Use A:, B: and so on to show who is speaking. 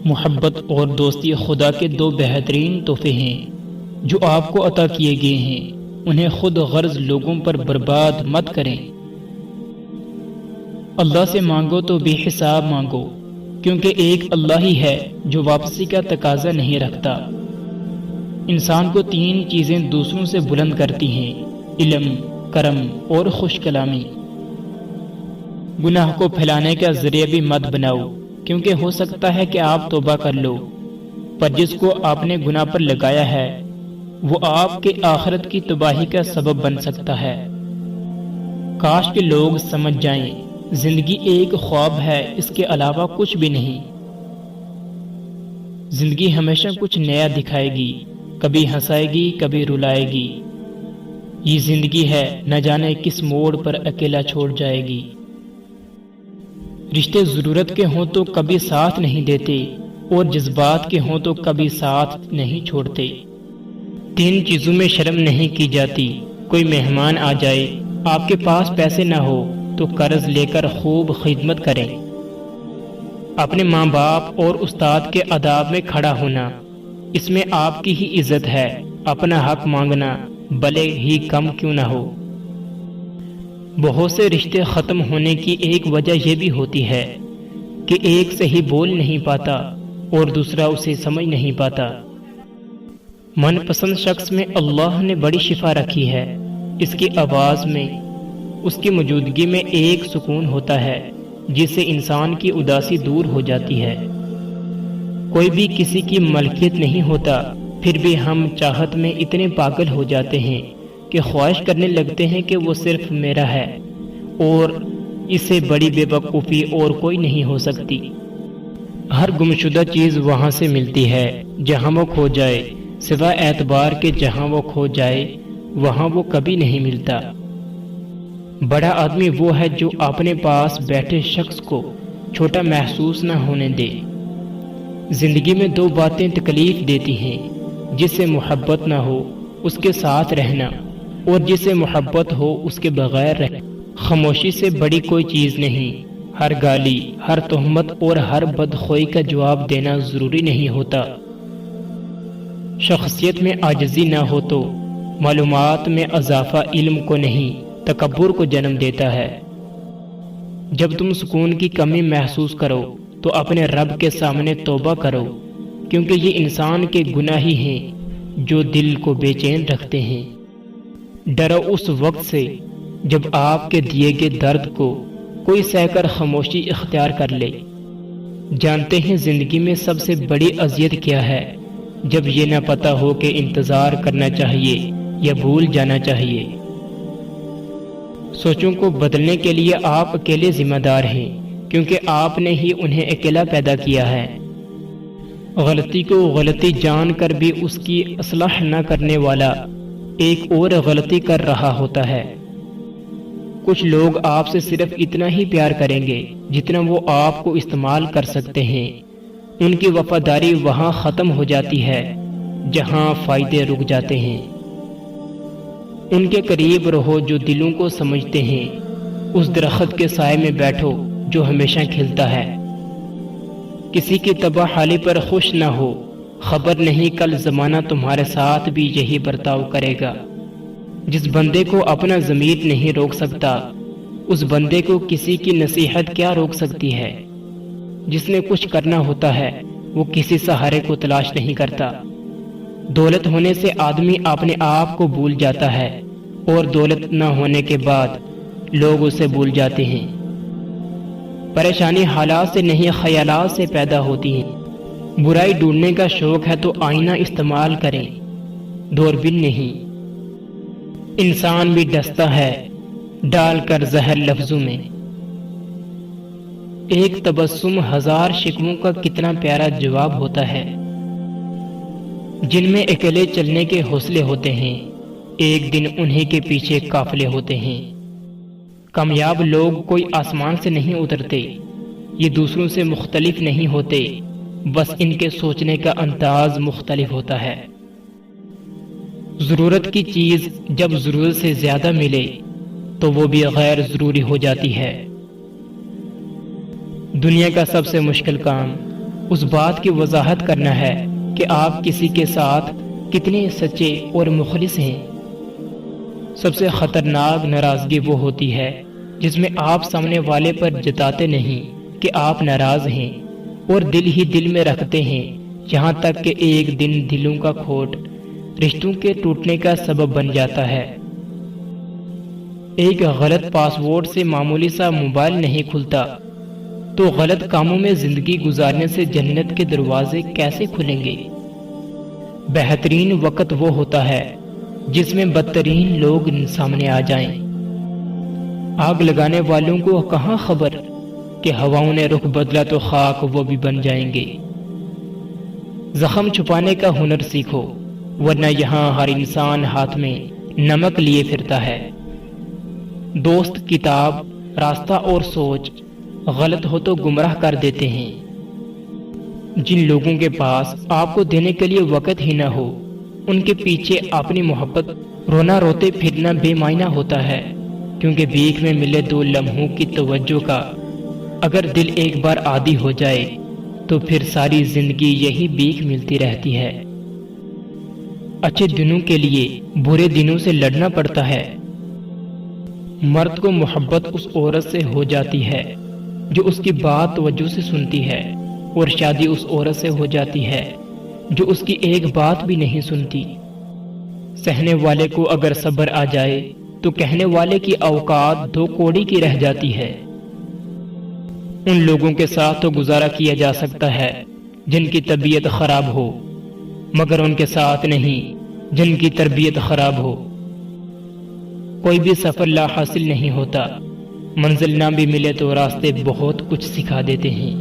A: محبت اور دوستی خدا کے دو بہترین تحفے ہیں جو آپ کو عطا کیے گئے ہیں، انہیں خود غرض لوگوں پر برباد مت کریں۔ اللہ سے مانگو تو بے حساب مانگو، کیونکہ ایک اللہ ہی ہے جو واپسی کا تقاضا نہیں رکھتا۔ انسان کو تین چیزیں دوسروں سے بلند کرتی ہیں: علم، کرم اور خوش کلامی۔ گناہ کو پھیلانے کا ذریعہ بھی مت بناؤ، کیونکہ ہو سکتا ہے کہ آپ توبہ کر لو، پر جس کو آپ نے گناہ پر لگایا ہے وہ آپ کے آخرت کی تباہی کا سبب بن سکتا ہے۔ کاش کہ لوگ سمجھ جائیں زندگی ایک خواب ہے، اس کے علاوہ کچھ بھی نہیں۔ زندگی ہمیشہ کچھ نیا دکھائے گی، کبھی ہنسائے گی، کبھی رلائے گی۔ یہ زندگی ہے، نہ جانے کس موڑ پر اکیلا چھوڑ جائے گی۔ رشتے ضرورت کے ہوں تو کبھی ساتھ نہیں دیتے، اور جذبات کے ہوں تو کبھی ساتھ نہیں چھوڑتے۔ تین چیزوں میں شرم نہیں کی جاتی: کوئی مہمان آ جائے، آپ کے پاس پیسے نہ ہو تو قرض لے کر خوب خدمت کریں، اپنے ماں باپ اور استاد کے آداب میں کھڑا ہونا، اس میں آپ کی ہی عزت ہے، اپنا حق مانگنا بھلے ہی کم کیوں نہ ہو۔ بہت سے رشتے ختم ہونے کی ایک وجہ یہ بھی ہوتی ہے کہ ایک صحیح بول نہیں پاتا اور دوسرا اسے سمجھ نہیں پاتا۔ من پسند شخص میں اللہ نے بڑی شفا رکھی ہے، اس کی آواز میں، اس کی موجودگی میں ایک سکون ہوتا ہے جس سے انسان کی اداسی دور ہو جاتی ہے۔ کوئی بھی کسی کی ملکیت نہیں ہوتا، پھر بھی ہم چاہت میں اتنے پاگل ہو جاتے ہیں کہ خواہش کرنے لگتے ہیں کہ وہ صرف میرا ہے، اور اس سے بڑی بے وقوفی اور کوئی نہیں ہو سکتی۔ ہر گمشدہ چیز وہاں سے ملتی ہے جہاں وہ کھو جائے، سوائے اعتبار کے جہاں وہ کھو جائے وہاں وہ کبھی نہیں ملتا۔ بڑا آدمی وہ ہے جو اپنے پاس بیٹھے شخص کو چھوٹا محسوس نہ ہونے دے۔ زندگی میں دو باتیں تکلیف دیتی ہیں: جس سے محبت نہ ہو اس کے ساتھ رہنا، اور جس سے محبت ہو اس کے بغیر رہنا۔ خاموشی سے بڑی کوئی چیز نہیں، ہر گالی، ہر تہمت اور ہر بدخوئی کا جواب دینا ضروری نہیں ہوتا۔ شخصیت میں عاجزی نہ ہو تو معلومات میں اضافہ علم کو نہیں تکبر کو جنم دیتا ہے۔ جب تم سکون کی کمی محسوس کرو تو اپنے رب کے سامنے توبہ کرو، کیونکہ یہ انسان کے گناہ ہی ہیں جو دل کو بے چین رکھتے ہیں۔ ڈرو اس وقت سے جب آپ کے دیے گئے درد کو کوئی سہ کر خاموشی اختیار کر لے۔ جانتے ہیں زندگی میں سب سے بڑی اذیت کیا ہے؟ جب یہ نہ پتہ ہو کہ انتظار کرنا چاہیے یا بھول جانا چاہیے۔ سوچوں کو بدلنے کے لیے آپ اکیلے ذمہ دار ہیں، کیونکہ آپ نے ہی انہیں اکیلا پیدا کیا ہے۔ غلطی کو غلطی جان کر بھی اس کی اصلاح نہ کرنے والا ایک اور غلطی کر رہا ہوتا ہے۔ کچھ لوگ آپ سے صرف اتنا ہی پیار کریں گے جتنا وہ آپ کو استعمال کر سکتے ہیں۔ ان کی وفاداری وہاں ختم ہو جاتی ہے جہاں فائدے رک جاتے ہیں۔ ان کے قریب رہو جو دلوں کو سمجھتے ہیں، اس درخت کے سائے میں بیٹھو جو ہمیشہ کھلتا ہے۔ کسی کی تباہ حالی پر خوش نہ ہو، خبر نہیں کل زمانہ تمہارے ساتھ بھی یہی برتاؤ کرے گا۔ جس بندے کو اپنا ضمیر نہیں روک سکتا، اس بندے کو کسی کی نصیحت کیا روک سکتی ہے؟ جس نے کچھ کرنا ہوتا ہے وہ کسی سہارے کو تلاش نہیں کرتا۔ دولت ہونے سے آدمی اپنے آپ کو بھول جاتا ہے، اور دولت نہ ہونے کے بعد لوگ اسے بھول جاتے ہیں۔ پریشانی حالات سے نہیں خیالات سے پیدا ہوتی ہے۔ برائی ڈھونڈنے کا شوق ہے تو آئینہ استعمال کریں، دوربین نہیں۔ انسان بھی ڈستا ہے ڈال کر زہر لفظوں میں۔ ایک تبسم ہزار شکووں کا کتنا پیارا جواب ہوتا ہے۔ جن میں اکیلے چلنے کے حوصلے ہوتے ہیں، ایک دن انہی کے پیچھے قافلے ہوتے ہیں۔ کامیاب لوگ کوئی آسمان سے نہیں اترتے، یہ دوسروں سے مختلف نہیں ہوتے، بس ان کے سوچنے کا انداز مختلف ہوتا ہے۔ ضرورت کی چیز جب ضرورت سے زیادہ ملے تو وہ بھی غیر ضروری ہو جاتی ہے۔ دنیا کا سب سے مشکل کام اس بات کی وضاحت کرنا ہے کہ آپ کسی کے ساتھ کتنے سچے اور مخلص ہیں۔ سب سے خطرناک ناراضگی وہ ہوتی ہے جس میں آپ سامنے والے پر جتاتے نہیں کہ آپ ناراض ہیں اور دل ہی دل میں رکھتے ہیں، یہاں تک کہ ایک دن دلوں کا کھوٹ رشتوں کے ٹوٹنے کا سبب بن جاتا ہے۔ ایک غلط پاس ورڈ سے معمولی سا موبائل نہیں کھلتا، تو غلط کاموں میں زندگی گزارنے سے جنت کے دروازے کیسے کھلیں گے؟ بہترین وقت وہ ہوتا ہے جس میں بدترین لوگ سامنے آ جائیں۔ آگ لگانے والوں کو کہاں خبر کہ ہواؤں نے رخ بدلا تو خاک وہ بھی بن جائیں گے۔ زخم چھپانے کا ہنر سیکھو، ورنہ یہاں ہر انسان ہاتھ میں نمک لیے پھرتا ہے۔ دوست، کتاب، راستہ اور سوچ غلط ہو تو گمراہ کر دیتے ہیں۔ جن لوگوں کے پاس آپ کو دینے کے لیے وقت ہی نہ ہو، ان کے پیچھے اپنی محبت رونا روتے پھرنا بے معنی ہوتا ہے، کیونکہ بھیک میں ملے 2 لمحوں کی توجہ کا اگر دل ایک بار عادی ہو جائے تو پھر ساری زندگی یہی بھیک ملتی رہتی ہے۔ اچھے دنوں کے لیے برے دنوں سے لڑنا پڑتا ہے۔ مرد کو محبت اس عورت سے ہو جاتی ہے جو اس کی بات توجہ سے سنتی ہے، اور شادی اس عورت سے ہو جاتی ہے جو اس کی ایک بات بھی نہیں سنتی۔ سہنے والے کو اگر صبر آ جائے تو کہنے والے کی اوقات 2 کوڑی کی رہ جاتی ہے۔ ان لوگوں کے ساتھ تو گزارا کیا جا سکتا ہے جن کی طبیعت خراب ہو، مگر ان کے ساتھ نہیں جن کی تربیت خراب ہو۔ کوئی بھی سفر لا حاصل نہیں ہوتا، منزل نہ بھی ملے تو راستے بہت کچھ سکھا دیتے ہیں۔